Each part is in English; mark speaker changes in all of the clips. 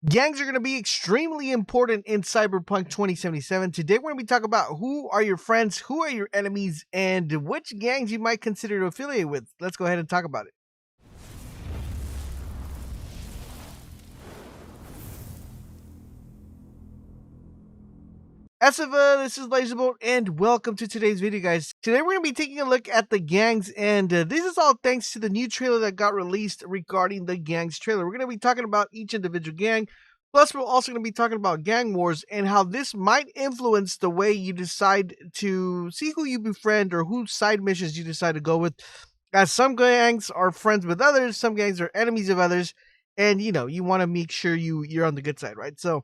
Speaker 1: Gangs are going to be extremely important in Cyberpunk 2077. Today, we're going to be talking about who are your friends, who are your enemies, and which gangs you might consider to affiliate with. Let's go ahead and talk about it. Esiva, this is LaserBolt, and welcome to today's video, guys. Today, we're going to be taking a look at the gangs, and this is all thanks to the new trailer that got released regarding the gangs trailer. We're going to be talking about each individual gang. Plus, we're also going to be talking about gang wars and how this might influence the way you decide to see who you befriend or whose side missions you decide to go with. As some gangs are friends with others, some gangs are enemies of others, and you want to make sure you're on the good side, right? So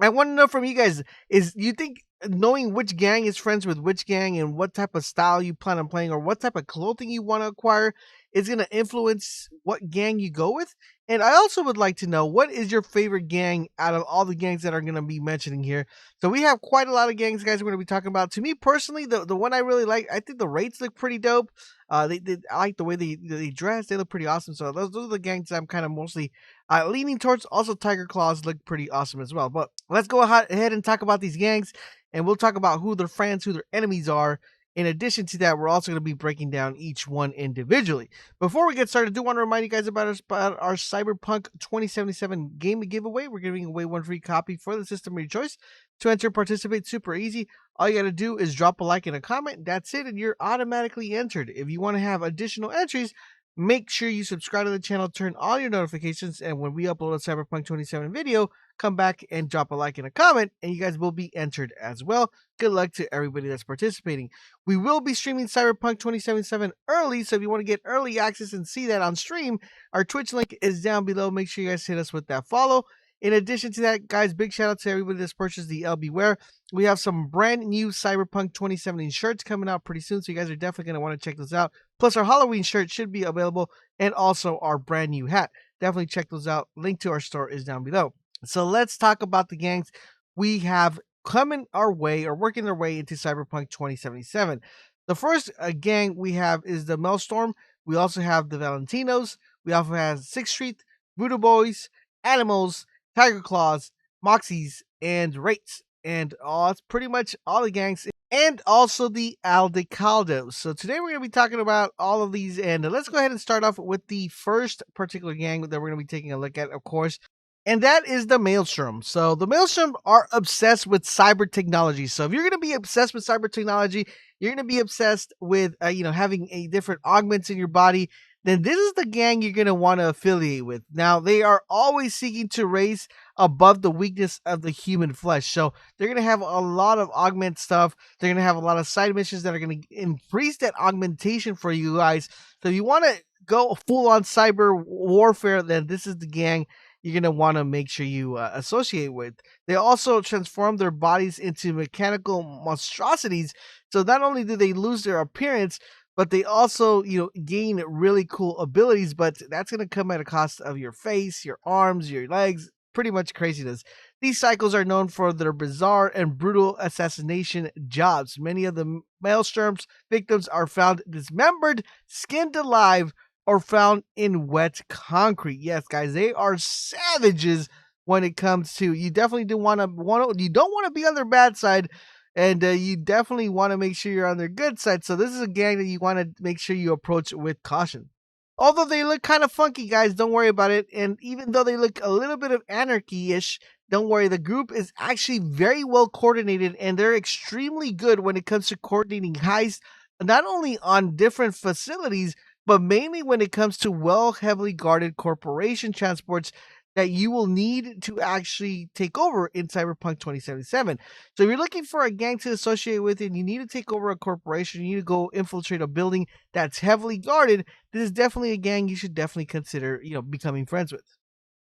Speaker 1: I want to know from you guys, is you think knowing which gang is friends with which gang and what type of style you plan on playing or what type of clothing you want to acquire is going to influence what gang you go with? And I also would like to know, what is your favorite gang out of all the gangs that are going to be mentioning here? So we have quite a lot of gangs, guys, we're going to be talking about. To me personally, the one I really like, I think the Raids look pretty dope. I like the way they dress. They look pretty awesome. So those are the gangs I'm kind of mostly leaning towards. Also, Tiger Claws look pretty awesome as well. But let's go ahead and talk about these gangs, and we'll talk about who their friends, who their enemies are. In addition to that, we're also going to be breaking down each one individually. Before we get started, I do want to remind you guys about our Cyberpunk 2077 game giveaway. We're giving away one free copy for the system of your choice. To enter, participate, super easy. All you got to do is drop a like and a comment. That's it, and you're automatically entered. If you want to have additional entries, make sure you subscribe to the channel, turn all your notifications, and when we upload a Cyberpunk 27 video, come back and drop a like and a comment, and you guys will be entered as well. Good luck to everybody that's participating. We will be streaming Cyberpunk 2077 early, so if you want to get early access and see that on stream, our Twitch link is down below. Make sure you guys hit us with that follow. In addition to that, guys, big shout out to everybody that's purchased the LB Wear. We have some brand new Cyberpunk 2017 shirts coming out pretty soon, so you guys are definitely going to want to check those out. Plus, our Halloween shirt should be available, and also our brand new hat. Definitely check those out. Link to our store is down below. So let's talk about the gangs we have coming our way or working their way into Cyberpunk 2077. The first gang we have is the Maelstrom. We also have the Valentinos. We also have 6th Street, Voodoo Boys, Animals, Tiger Claws, Moxies, and Rates. And that's pretty much all the gangs. And also the Aldecaldos. So today we're going to be talking about all of these. And let's go ahead and start off with the first particular gang that we're going to be taking a look at, of course. And that is the Maelstrom. So the Maelstrom are obsessed with cyber technology. So if you're going to be obsessed with cyber technology, you're going to be obsessed with, having a different augments in your body, then this is the gang you're going to want to affiliate with. Now, they are always seeking to raise above the weakness of the human flesh. So they're going to have a lot of augment stuff. They're going to have a lot of side missions that are going to increase that augmentation for you guys. So if you want to go full on cyber warfare, then this is the gang you're going to want to make sure you associate with. They also transform their bodies into mechanical monstrosities. So not only do they lose their appearance, but they also, gain really cool abilities, but that's going to come at a cost of your face, your arms, your legs, pretty much craziness. These cycles are known for their bizarre and brutal assassination jobs. Many of the Maelstrom's victims are found dismembered, skinned alive, or found in wet concrete. Yes, guys, they are savages when it comes to, you definitely do you don't want to be on their bad side, and you definitely want to make sure you're on their good side. So this is a gang that you want to make sure you approach with caution. Although they look kind of funky, guys, don't worry about it. And even though they look a little bit of anarchy-ish, don't worry. The group is actually very well coordinated, and they're extremely good when it comes to coordinating heists, not only on different facilities, but mainly when it comes to heavily guarded corporation transports that you will need to actually take over in Cyberpunk 2077. So if you're looking for a gang to associate with and you need to take over a corporation, you need to go infiltrate a building that's heavily guarded, this is definitely a gang you should definitely consider, becoming friends with.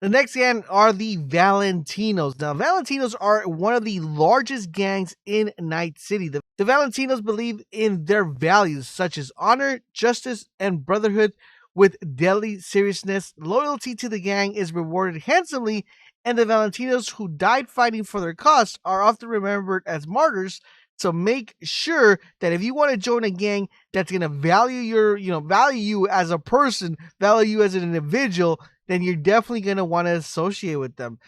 Speaker 1: The next gang are the Valentinos. Now, Valentinos are one of the largest gangs in Night City. The Valentinos believe in their values such as honor, justice, and brotherhood with deadly seriousness. Loyalty to the gang is rewarded handsomely, and the Valentinos who died fighting for their cause are often remembered as martyrs. So make sure that if you want to join a gang that's going to value you as a person, value you as an individual, then you're definitely going to want to associate with them.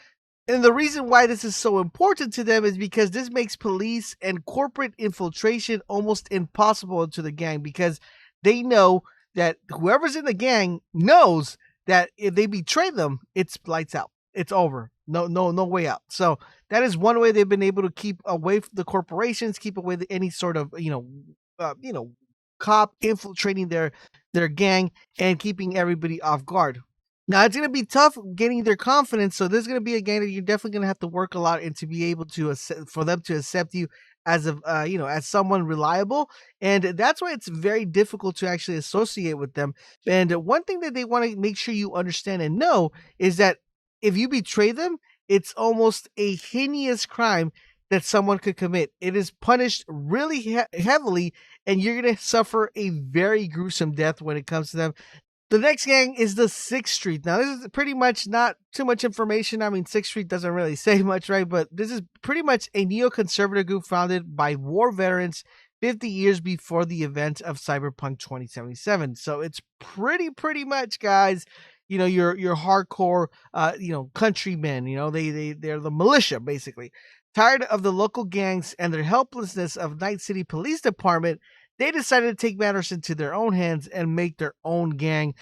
Speaker 1: And the reason why this is so important to them is because this makes police and corporate infiltration almost impossible into the gang, because they know that whoever's in the gang knows that if they betray them, it's lights out. It's over. No way out. So that is one way they've been able to keep away from the corporations, keep away any sort of cop infiltrating their gang and keeping everybody off guard. Now it's going to be tough getting their confidence, so this is going to be a game that you're definitely going to have to work a lot and to be able to for them to accept you as a as someone reliable, and that's why it's very difficult to actually associate with them. And one thing that they want to make sure you understand and know is that if you betray them, it's almost a heinous crime that someone could commit. It is punished really heavily, and you're going to suffer a very gruesome death when it comes to them. The next gang is the Sixth Street. Now, this is pretty much not too much information. I mean, Sixth Street doesn't really say much, right? But this is pretty much a neoconservative group founded by war veterans 50 years before the event of Cyberpunk 2077. So it's pretty much, guys, your hardcore, countrymen. They're the militia, basically. Tired of the local gangs and their helplessness of Night City Police Department, they decided to take matters into their own hands and make their own gang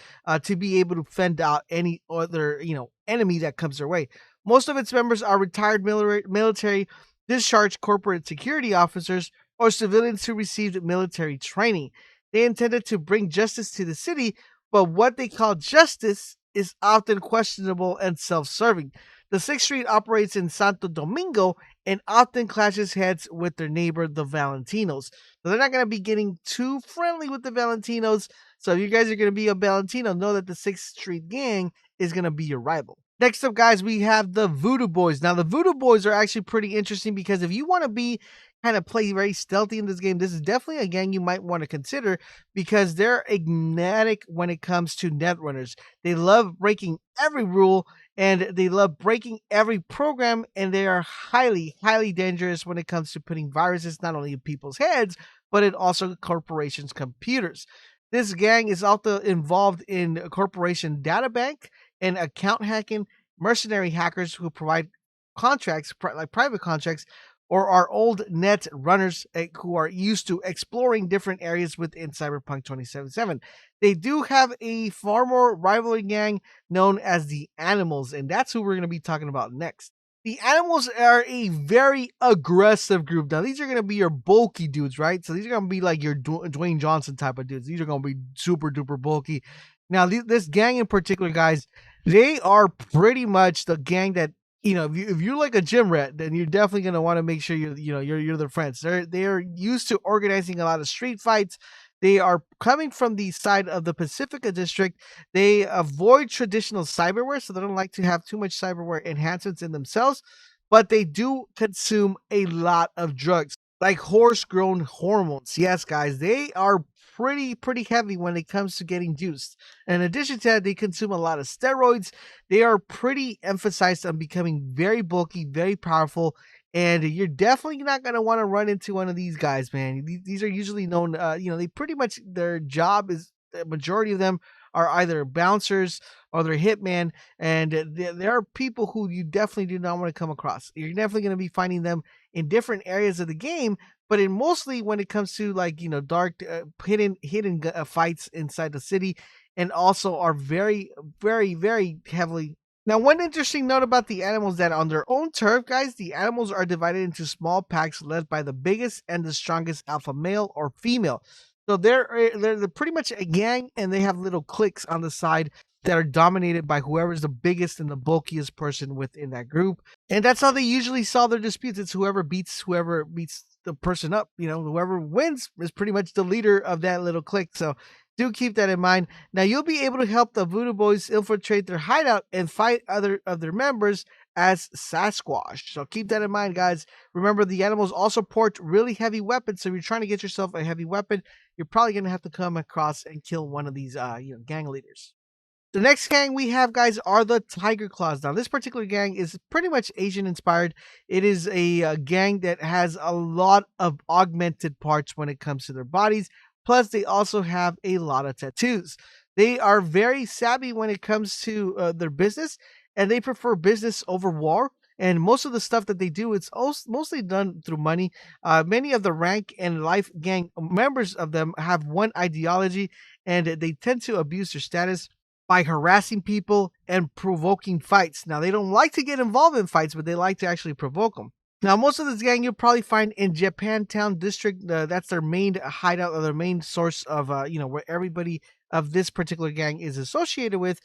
Speaker 1: to be able to fend out any other enemy that comes their way. Most of its members are retired military, discharged corporate security officers, or civilians who received military training. They intended to bring justice to the city, but what they call justice is often questionable and self-serving. The Sixth Street operates in Santo Domingo and often clashes heads with their neighbor, the Valentinos. So they're not going to be getting too friendly with the Valentinos. So if you guys are going to be a Valentino, know that the Sixth Street gang is going to be your rival. Next up, guys, we have the Voodoo Boys. Now, the Voodoo Boys are actually pretty interesting because if you want to be kind of play very stealthy in this game, this is definitely a gang you might want to consider because they're agnatic when it comes to netrunners. They love breaking every rule and they love breaking every program, and they are highly dangerous when it comes to putting viruses not only in people's heads, but in also corporations' computers. This gang is also involved in a corporation data bank and account hacking, mercenary hackers who provide contracts, like private contracts, or are old net runners who are used to exploring different areas within Cyberpunk 2077. They do have a far more rivalry gang known as the Animals, and that's who we're going to be talking about next. The Animals are a very aggressive group. Now, these are going to be your bulky dudes, right? So these are going to be like your Dwayne Johnson type of dudes. These are going to be super duper bulky. Now, this gang in particular, guys, they are pretty much the gang that, if you're like a gym rat, then you're definitely going to want to make sure you're their friends. They're used to organizing a lot of street fights. They are coming from the side of the Pacifica district. They avoid traditional cyberware, so they don't like to have too much cyberware enhancements in themselves, but they do consume a lot of drugs, like horse-grown hormones. Yes, guys, they are pretty heavy when it comes to getting juiced. In addition to that, they consume a lot of steroids. They are pretty emphasized on becoming very bulky, very powerful, and you're definitely not going to want to run into one of these guys, man. These are usually known, they pretty much, their job is, the majority of them are either bouncers or they're hitman, and there are people who you definitely do not want to come across. You're definitely going to be finding them in different areas of the game, but in mostly when it comes to like dark hidden fights inside the city, and also are very heavily. Now, one interesting note about the Animals that on their own turf, guys, the Animals are divided into small packs led by the biggest and the strongest alpha male or female. So they're pretty much a gang, and they have little cliques on the side that are dominated by whoever's the biggest and the bulkiest person within that group. And that's how they usually solve their disputes. It's whoever beats the person up. Whoever wins is pretty much the leader of that little clique. So do keep that in mind. Now, you'll be able to help the Voodoo Boys infiltrate their hideout and fight other of their members as Sasquatch. So keep that in mind, guys. Remember, the Animals also port really heavy weapons. So if you're trying to get yourself a heavy weapon, you're probably going to have to come across and kill one of these gang leaders. The next gang we have, guys, are the Tiger Claws. Now, this particular gang is pretty much Asian inspired. It is a gang that has a lot of augmented parts when it comes to their bodies. Plus, they also have a lot of tattoos. They are very savvy when it comes to their business, and they prefer business over war. and most of the stuff that they do, it's mostly done through money. Many of the rank and life gang members of them have one ideology, and they tend to abuse their status by harassing people and provoking fights. Now, they don't like to get involved in fights, but they like to actually provoke them. Now, most of this gang you'll probably find in Japantown district. That's their main hideout, or their main source of, where everybody of this particular gang is associated with.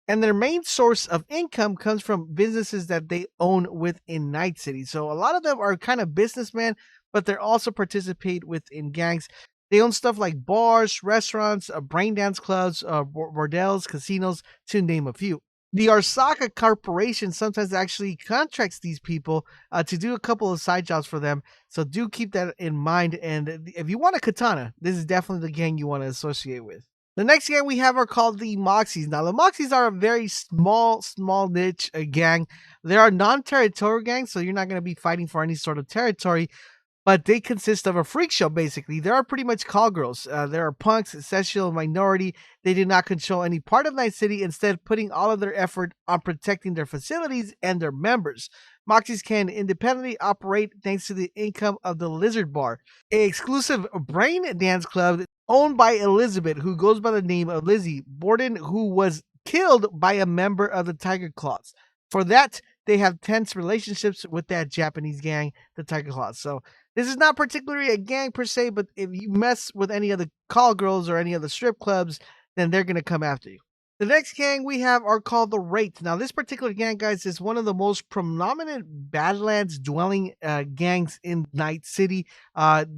Speaker 1: And their main source of income comes from businesses that they own within Night City. So a lot of them are kind of businessmen, but they also participate within gangs. They own stuff like bars, restaurants, brain dance clubs, bordels, casinos, to name a few. The Arsaka Corporation sometimes actually contracts these people to do a couple of side jobs for them. So do keep that in mind. And if you want a katana, this is definitely the gang you want to associate with. The next gang we have are called the Moxies. Now, the Moxies are a very small niche gang. They are non-territorial gangs, so you're not going to be fighting for any sort of territory, but they consist of a freak show, basically. They are pretty much call girls. They are punks, sexual minority. They do not control any part of Night City, instead putting all of their effort on protecting their facilities and their members. Moxies can independently operate thanks to the income of the Lizard Bar, an exclusive brain dance club owned by Elizabeth, who goes by the name of Lizzie Borden, who was killed by a member of the Tiger Claws. For that, they have tense relationships with that Japanese gang, the Tiger Claws. So this is not particularly a gang per se, but if you mess with any of the call girls or any of the strip clubs, then they're going to come after you. The next gang we have are called the Wraith. Now, this particular gang, guys, is one of the most prominent Badlands dwelling gangs in Night City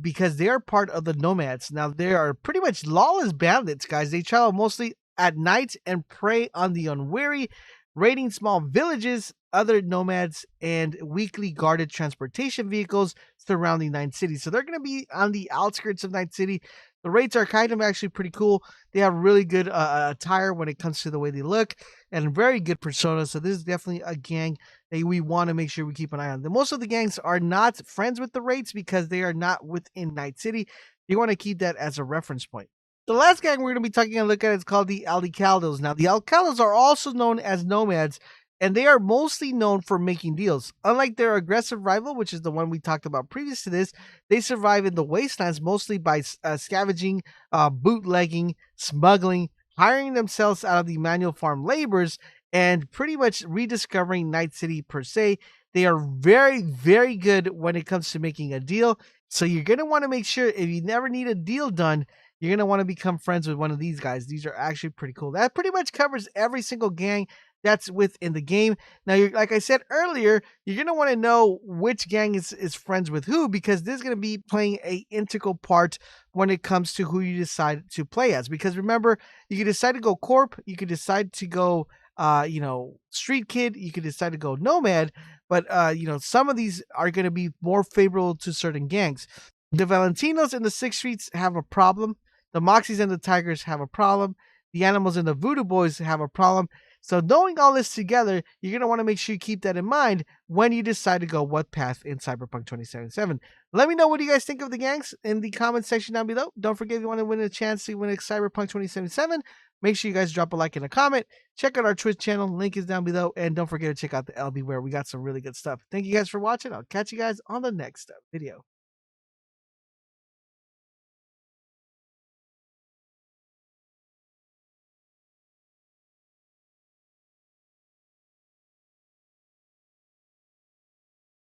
Speaker 1: because they are part of the Nomads. Now, they are pretty much lawless bandits, guys. They travel mostly at night and prey on the unwary, raiding small villages, other nomads, and weakly guarded transportation vehicles surrounding Night City. So they're going to be on the outskirts of Night City. The rates are kind of actually pretty cool. They have really good attire when it comes to the way they look, and very good persona. So this is definitely a gang that we want to make sure we keep an eye on. Most of the gangs are not friends with the rates because they are not within Night City. You want to keep that as a reference point. The last gang we're going to be taking a look at is called the Alcaldos. Now, the Alcaldos are also known as nomads, and they are mostly known for making deals. Unlike their aggressive rival, which is the one we talked about previous to this, they survive in the wastelands mostly by scavenging, bootlegging, smuggling, hiring themselves out of the manual farm laborers, and pretty much rediscovering Night City per se. They are very, very good when it comes to making a deal. So you're going to want to make sure, if you never need a deal done, you're going to want to become friends with one of these guys. These are actually pretty cool. That pretty much covers every single gang that's within the game. Now, like I said earlier, you're going to want to know which gang is friends with who, because this is going to be playing a integral part when it comes to who you decide to play as. Because remember, you can decide to go Corp, you could decide to go, Street Kid, you could decide to go Nomad, but, some of these are going to be more favorable to certain gangs. The Valentinos and the Sixth Streets have a problem. The Moxies and the Tigers have a problem. The Animals and the Voodoo Boys have a problem. So knowing all this together, you're going to want to make sure you keep that in mind when you decide to go what path in Cyberpunk 2077. Let me know what you guys think of the gangs in the comment section down below. Don't forget, if you want to win a chance to win a Cyberpunk 2077, make sure you guys drop a like and a comment. Check out our Twitch channel. Link is down below. And don't forget to check out the LB where we got some really good stuff. Thank you guys for watching. I'll catch you guys on the next video.